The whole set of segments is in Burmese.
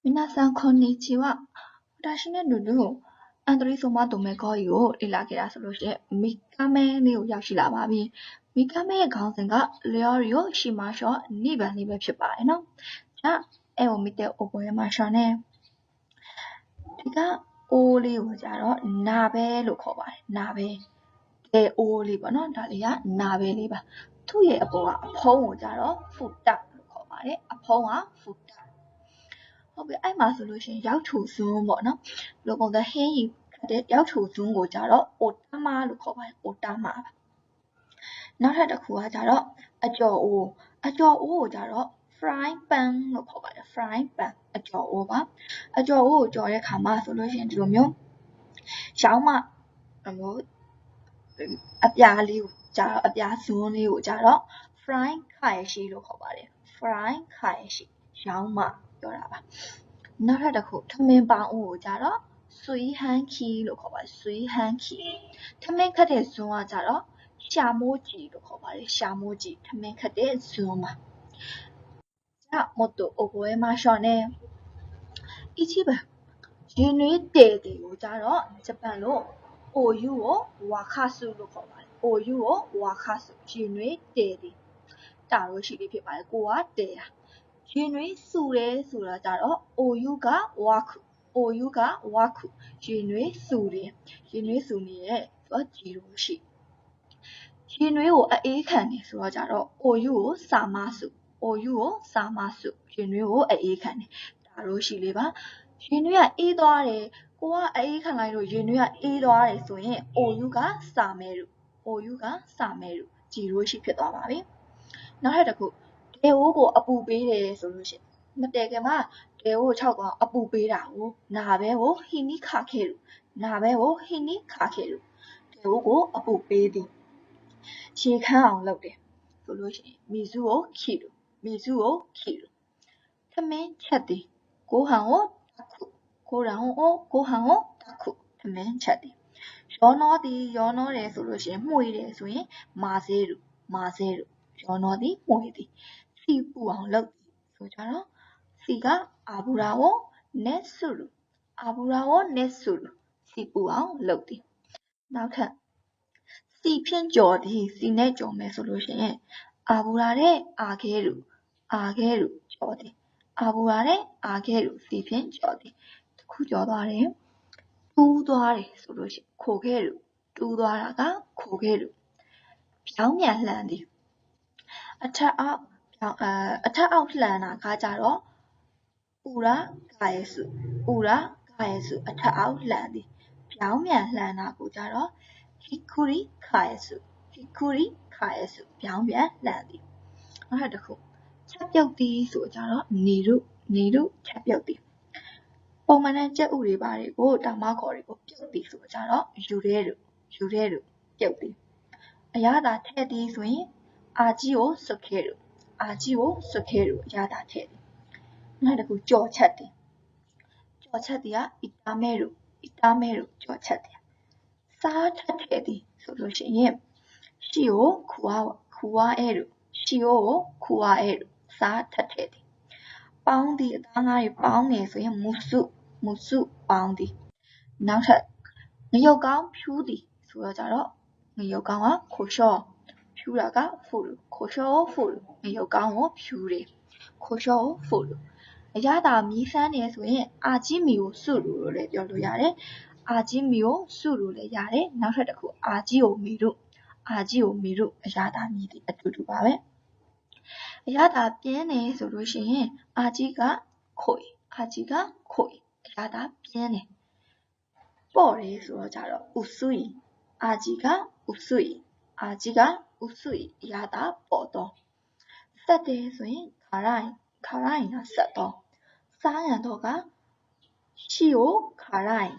皆さん、こんにちは。私ね、လူလူအန်ဒရီဆိုမတို့မဲ့ခေါ်ရီကိုလေ့လာခဲ့တာဆိုလို့ရှိရင်မိကမဲလေးကိုရောက်ရှိလာပါပြီ။မိကမဲရဲ့ခေါင်းစဉ်ကလျော်ရီကိုရှီမာရှော့နိဗ္ဗာန်လေးပဲဖြစ်ပါတယ်နော်။ဒါအဲ့ကိုမိတဲ့အိုပေါ်ရဲ့မှာရှော့နဲ့ဒီကအိုးလေးကိုကြတော့နာပဲလို့ခေါ်ပါတယ်။နာပဲတဲ့အိုးလေးပေါ့နော်။ဒါလေးကနာပဲလေးပါ။သူ့ရဲ့အပေါ်ကအဖုံးကိုကြတော့ဖူတာလို့ခေါ်ပါတယ်။အဖုံးကဖူတာဟုတ်ပြီအဲ့မှာဆိုလို့ရှိရင်ရောက်ထူစွန်းပေါ့နော်လိုပုံစံဟင်းရီခတ်တဲ့ရောက်ထူစွန်းကိုကြတော့အိုတာမာလို့ခေါ်ပါတယ်အိုတာမာနောက်ထပ်တစ်ခုကကြတော့အကျော်အိုးကိုကြတော့ frying pan လို့ခေါ်ပါတယ် frying pan အကျော်အိုးပါအကျော်အိုးကိုကြော်တဲ့ခါမှာဆိုလို့ရှိရင်ဒီလိုမျိုးရောင်းမှမျိုးအပြားလေးကိုကြတော့အပြားစွန်းလေးကိုကြတော့ frying ခါရရှိလို့ခေါ်ပါတယ် frying ခါရရှိရောင်းမှပြောတာပါနောက်ထပ်တစ်ခုထမင်းပေါင်းဦးကိုကြတော့ဆွေးဟန်းခီလို့ခေါ်ပါတယ်ဆွေးဟန်းခီထမင်းခတ်တဲ့ဇွန်းကကြတော့ရှာမိုးကြီးလို့ခေါ်ပါတယ်ရှာမိုးကြီးထမင်းခတ်တဲ့ဇွန်းပါじゃあもっと覚えましょうね1番ရင်းနှွေးတယ်ကိုကြတော့ဂျပန်လိုအိုယူကိုဝါခဆုလို့ခေါ်ပါတယ်အိုယူကိုဝါခဆုရင်းနှွေးတယ်တာလို့ရှိလေးဖြစ်ပါတယ်ကိုကတယ်တာရင်တွေစူတယ်ဆိုတာကြတော့အိုယူကဝါခုရင်တွေစူတယ်ရင်တွေစူနေရဲ့ဆိုတော့ဂျီလိုရှိရင်တွေကိုအေးခံတယ်ဆိုတော့ကြတော့အိုယူကိုစာမစုရင်တွေကိုအေးခံတယ်ဒါလို့ရှိလေးပါရင်တွေကအေးသွားတယ်ကိုကအေးခံလိုက်လို့ရင်တွေကအေးသွားတယ်ဆိုရင်အိုယူကစာမဲရုဂျီလိုရှိဖြစ်သွားပါပြီနောက်ထပ်တစ်ခုဒေအိုးကိုအပူပေးတယ်ဆိုလို့ရှိရင်မတဲကမှာဒေအိုး6ကောင်အပူပေးတာကိုနာဘဲကိုဟိနိခါခဲ့လို့ဒေအိုးကိုအပူပေးသည်ရေခမ်းအောင်လုပ်တယ်ဆိုလို့ရှိရင်မီဇူကိုခီလို့ထမင်းချက်သည်ကိုဟန်ကိုတက်ခုထမင်းချက်သည်ရောနောတယ်ဆိုလို့ရှိရင်မှုေးတယ်ဆိုရင်မာစေရုရောနောသည်မှုေးသည်စီပူအောင်လုပ်သည်ဆိုကြတော့စီကအာဘူရာကိုနက်ဆုရုစီပူအောင်လုပ်သည်နောက်ထပ်စီဖြင့်ကြော်သည်စီနဲ့ကြော်မယ်ဆိုလို့ရှိရင်အာဘူရာတဲ့အာခဲရုကြော်သည်အာဘူရာတဲ့အာခဲရုစီဖြင့်ကြော်သည်တစ်ခုကြော်သွားတယ်တူးသွားတယ်ဆိုလို့ရှိရင်ခိုခဲရုတူးသွားတာကခိုခဲရုပြောင်းပြန်လှန်သည်အထက်အောက်လှန်တာကကြတော့ဥရာကာယေစုအထက်အောက်လှန်သည်ပြောင်းပြန်လှန်တာကိုကြတော့ဟီကူရီကာယေစုပြောင်းပြန်လှန်သည်နောက်ထပ်တစ်ခုချက်ပြုတ်သည်ဆိုကြတော့နေရုချက်ပြုတ်သည်ပုံမှန်တဲ့ကြက်ဥတွေပါတွေကိုတောင်မခေါ်တွေကိုပြုတ်သည်ဆိုကြတော့ယူရဲရုပြုတ်သည်အရသာထည့်သည်ဆိုရင်အာကြီးကိုစွတ်ခဲရုအရသာထည့်သည်နောက်တစ်ခုကြော်ချက်သည်ကအီတာမဲရုကြော်ချက်သည်စားထက်ထည့်သည်ဆိုလို့ရှိရင်ရှီကိုခူဝါအဲရုစားထက်ထည့်သည်ပေါင်းသည်အသားငါးတွေပေါင်းတယ်ဆိုရင်မုစုပေါင်းသည်နောက်ထပ်ငရုတ်ကောင်းဖြူးသည်ဆိုတော့ကြတော့ငရုတ်ကောင်းကခိုရှောဖြူးတာကဖူရုခိုရှောဖူရုငရုတ်ကောင်းကိုဖြူးတယ်ခိုရှောဖူရုအရသာမီးစမ်းတယ်ဆိုရင်အာကြီးမီကိုစုရုလို့လည်းပြောလို့ရတယ်အာကြီးမီကိုစုရုလည်းရတယ်နောက်ထပ်တစ်ခုအာကြီးကိုမီရုအရသာမီသည်အတူတူပါပဲအရသာပြင်းတယ်ဆိုလို့ရှိရင်အာကြီးကခွေအရသာပြင်းတယ်ပေါ့တယ်ဆိုတော့ကြတော့ဥစွီအာကြီးကဥစွီအရသာပေါ့တော့ဆက်တယ်ဆိုရင်ခါရိုင်းကဆက်တော့စားငံတော့ကရှီကိုခါရိုင်း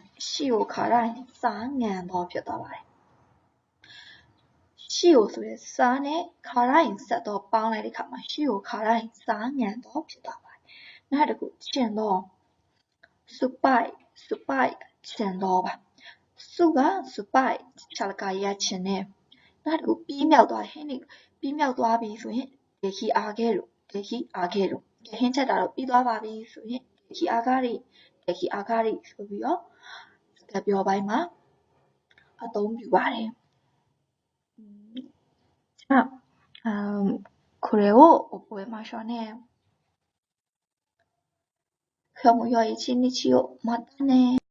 စားငံတော့ဖြစ်သွားပါတယ်ရှီကိုဆိုရင်စားနဲ့ခါရိုင်းဆက်တော့ပေါင်းလိုက်တဲ့အခါမှာရှီကိုခါရိုင်းစားငံတော့ဖြစ်သွားပါတယ်နောက်တစ်ခုချင်တော့စပိုက်ချင်တော့ပါစုကစပိုက်ချလကာရချင်နဲ့နောက်တစ်ခုပြီးမြောက်သွားဟင်းနေပြီးမြောက်သွားပြီဆိုရင်ဒေခီအာခဲရုဟင်းချက်တာတော့ပြီးသွားပါပြီဆိုရင်ဒေ Deki Agariဆိုပြီးတော့စကားပြောပိုင်းမှာအသုံးပြုပါတယ်자 그리고 오보에마션에 그럼 여의 친이치요 맞다네